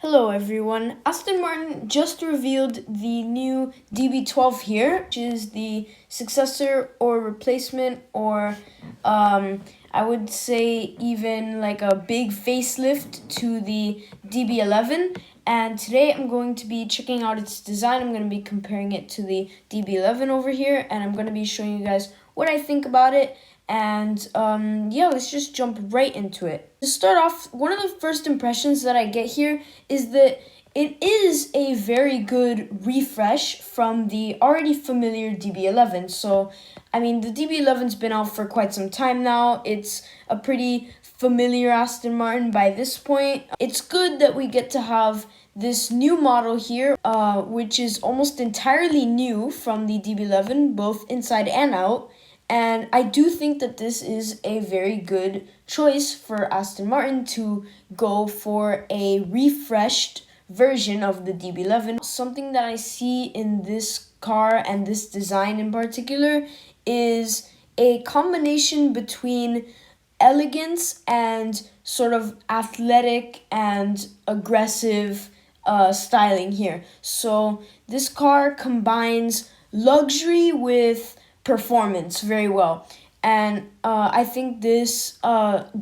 Hello everyone. Aston Martin just revealed the new DB12 here, which is the successor or replacement or I would say even like a big facelift to the DB11. And today I'm going to be checking out its design. I'm going to be comparing it to the DB11 over here, and I'm going to be showing you guys what I think about it. And yeah, let's just jump right into it. To start off, one of the first impressions that I get here is that it is a very good refresh from the already familiar DB11. So, I mean, the DB11's been out for quite some time now. It's a pretty familiar Aston Martin by this point. It's good that we get to have this new model here, which is almost entirely new from the DB11, both inside and out. And I do think that this is a very good choice for Aston Martin to go for a refreshed version of the DB11. Something that I see in this car and this design in particular is a combination between elegance and sort of athletic and aggressive styling here. So this car combines luxury with performance very well, and I think this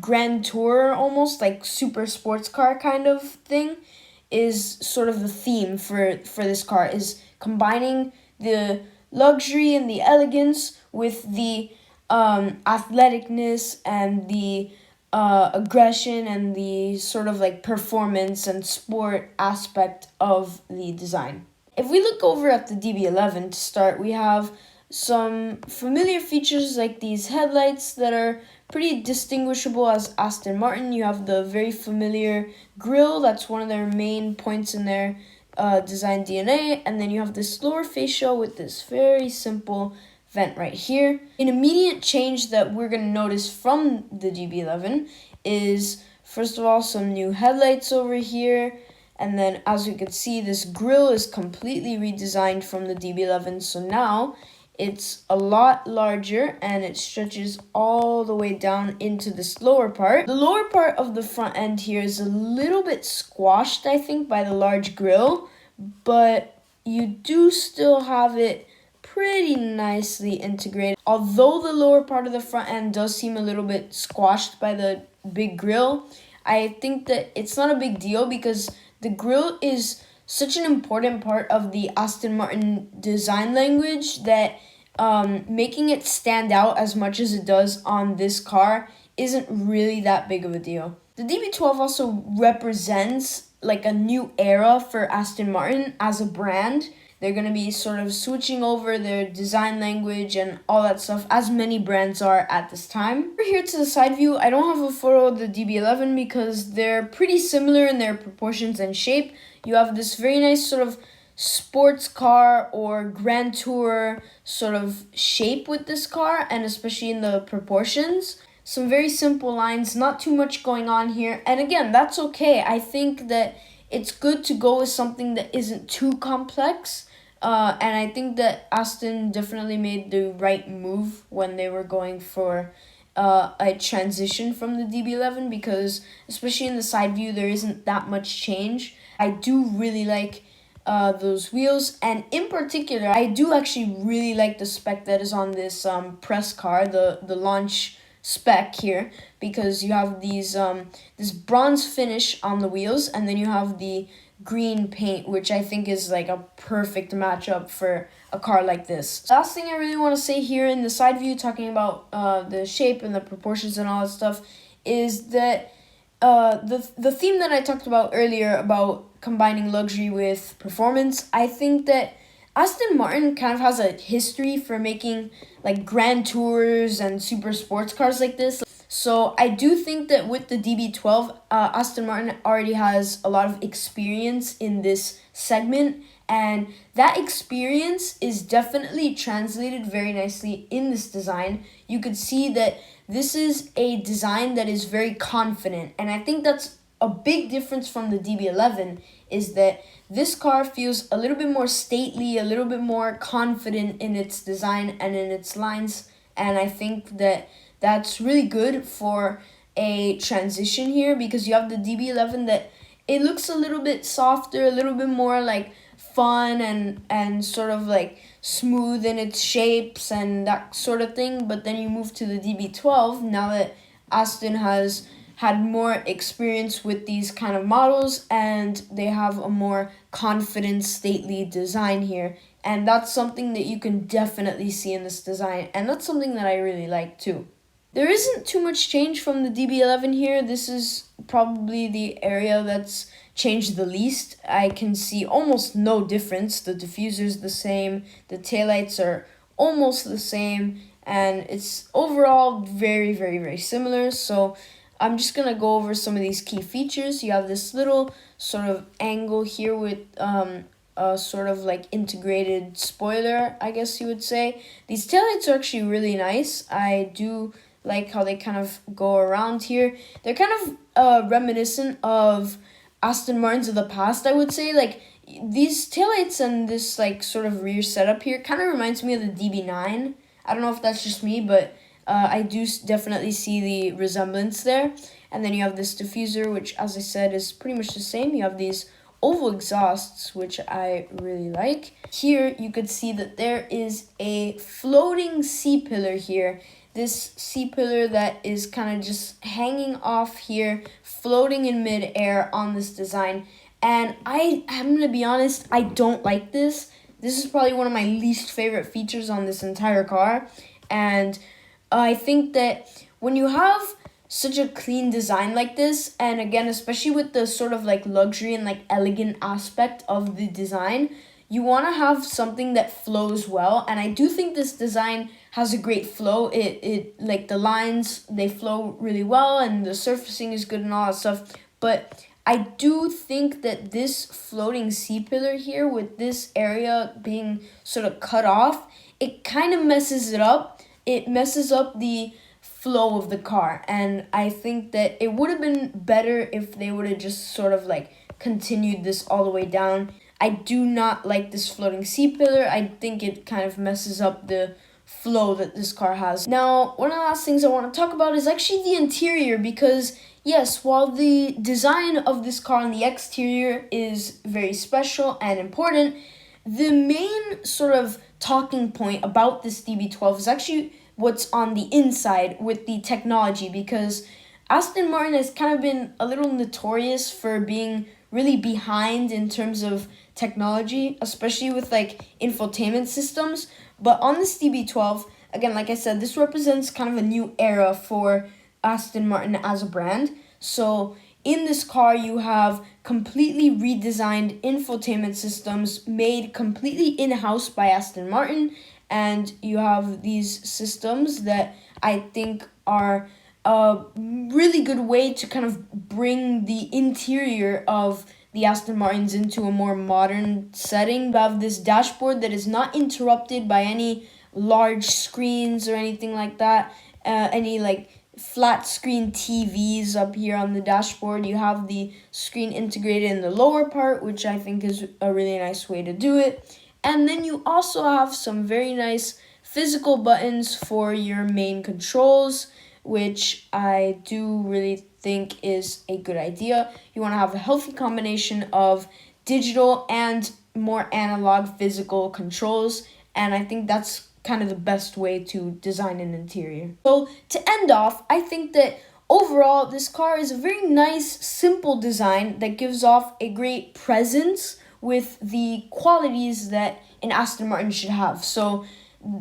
Grand Tour, almost like super sports car kind of thing, is sort of the theme for this car, is combining the luxury and the elegance with the athleticness and the aggression and the sort of like performance and sport aspect of the design. If we look over at the DB11 to start, we have some familiar features like these headlights that are pretty distinguishable as Aston Martin. You have the very familiar grille, that's one of their main points in their design DNA, and then you have this lower fascia with this very simple vent right here. An immediate change that we're going to notice from the DB11 is, first of all, some new headlights over here. And then, as we can see, this grille is completely redesigned from the DB11. So now it's a lot larger and it stretches all the way down into this lower part. The lower part of the front end here is a little bit squashed, I think, by the large grille, but you do still have it pretty nicely integrated. Although the lower part of the front end does seem a little bit squashed by the big grille, I think that it's not a big deal because the grille is such an important part of the Aston Martin design language that making it stand out as much as it does on this car isn't really that big of a deal. The DB12 also represents like a new era for Aston Martin as a brand. They're going to be sort of switching over their design language and all that stuff, as many brands are at this time. Over here to the side view, I don't have a photo of the DB11 because they're pretty similar in their proportions and shape. You have this very nice sort of sports car or Grand Tour sort of shape with this car, and especially in the proportions. Some very simple lines, not too much going on here. And again, that's okay. I think that it's good to go with something that isn't too complex. And I think that Aston definitely made the right move when they were going for a transition from the DB11, because especially in the side view, there isn't that much change. I do really like those wheels, and in particular, I do actually really like the spec that is on this press car, the launch spec here, because you have these this bronze finish on the wheels, and then you have the green paint, which I think is like a perfect matchup for a car like this. Last thing I really want to say here in the side view, talking about the shape and the proportions and all that stuff, is that the theme that I talked about earlier about combining luxury with performance, I think that Aston Martin kind of has a history for making like Grand Tours and super sports cars like this. So I do think that with the DB12, Aston Martin already has a lot of experience in this segment, and that experience is definitely translated very nicely in this design. You could see that this is a design that is very confident, and I think that's a big difference from the DB11, is that this car feels a little bit more stately, a little bit more confident in its design and in its lines, and I think that that's really good for a transition here, because you have the DB11 that it looks a little bit softer, a little bit more like fun and sort of like smooth in its shapes and that sort of thing. But then you move to the DB12, now that Aston has had more experience with these kind of models, and they have a more confident, stately design here. And that's something that you can definitely see in this design, and that's something that I really like too. There isn't too much change from the DB11 here. This is probably the area that's changed the least. I can see almost no difference. The diffuser's the same, the taillights are almost the same, and it's overall very, very, very similar. So I'm just going to go over some of these key features. You have this little sort of angle here with a sort of like integrated spoiler, I guess you would say. These taillights are actually really nice. I do like how they kind of go around here. They're kind of reminiscent of Aston Martins of the past, I would say. Like, these taillights and this like sort of rear setup here kind of reminds me of the DB9. I don't know if that's just me, but I do definitely see the resemblance there. And then you have this diffuser, which, as I said, is pretty much the same. You have these oval exhausts, which I really like. Here, you could see that there is a floating C-pillar here. This C-pillar that is kind of just hanging off here, floating in mid-air on this design. And I'm going to be honest, I don't like this. This is probably one of my least favorite features on this entire car. And I think that when you have such a clean design like this, and again, especially with the sort of like luxury and like elegant aspect of the design, you want to have something that flows well. And I do think this design has a great flow. It like the lines, they flow really well, and the surfacing is good and all that stuff. But I do think that this floating C-pillar here with this area being sort of cut off, it kind of messes it up. It messes up the flow of the car, and I think that it would have been better if they would have just sort of like continued this all the way down. I do not like this floating C-pillar. I think it kind of messes up the flow that this car has. Now, one of the last things I want to talk about is actually the interior, because yes, while the design of this car on the exterior is very special and important, the main sort of talking point about this DB12 is actually what's on the inside with the technology, because Aston Martin has kind of been a little notorious for being really behind in terms of technology, especially with like infotainment systems. But on this DB12, again, like I said, this represents kind of a new era for Aston Martin as a brand. So in this car, you have completely redesigned infotainment systems made completely in-house by Aston Martin. And you have these systems that I think are a really good way to kind of bring the interior of the Aston Martins into a more modern setting. You have this dashboard that is not interrupted by any large screens or anything like that, any like flat screen TVs up here on the dashboard. You have the screen integrated in the lower part, which I think is a really nice way to do it. And then you also have some very nice physical buttons for your main controls, which I do really think is a good idea. You want to have a healthy combination of digital and more analog physical controls, and I think that's kind of the best way to design an interior. So to end off, I think that overall this car is a very nice, simple design that gives off a great presence with the qualities that an Aston Martin should have. So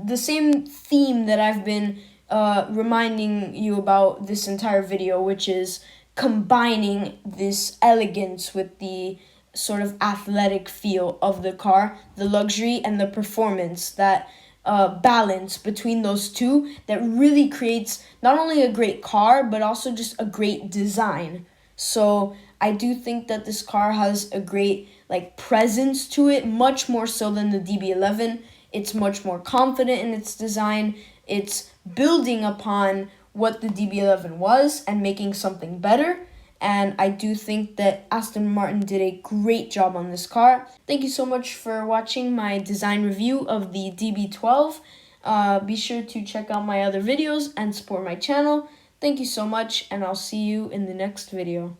the same theme that I've been reminding you about this entire video, which is combining this elegance with the sort of athletic feel of the car, the luxury and the performance, that balance between those two that really creates not only a great car, but also just a great design. So I do think that this car has a great like presence to it, much more so than the DB11. It's much more confident in its design. It's building upon what the DB11 was and making something better. And I do think that Aston Martin did a great job on this car. Thank you so much for watching my design review of the DB12. Be sure to check out my other videos and support my channel. Thank you so much, and I'll see you in the next video.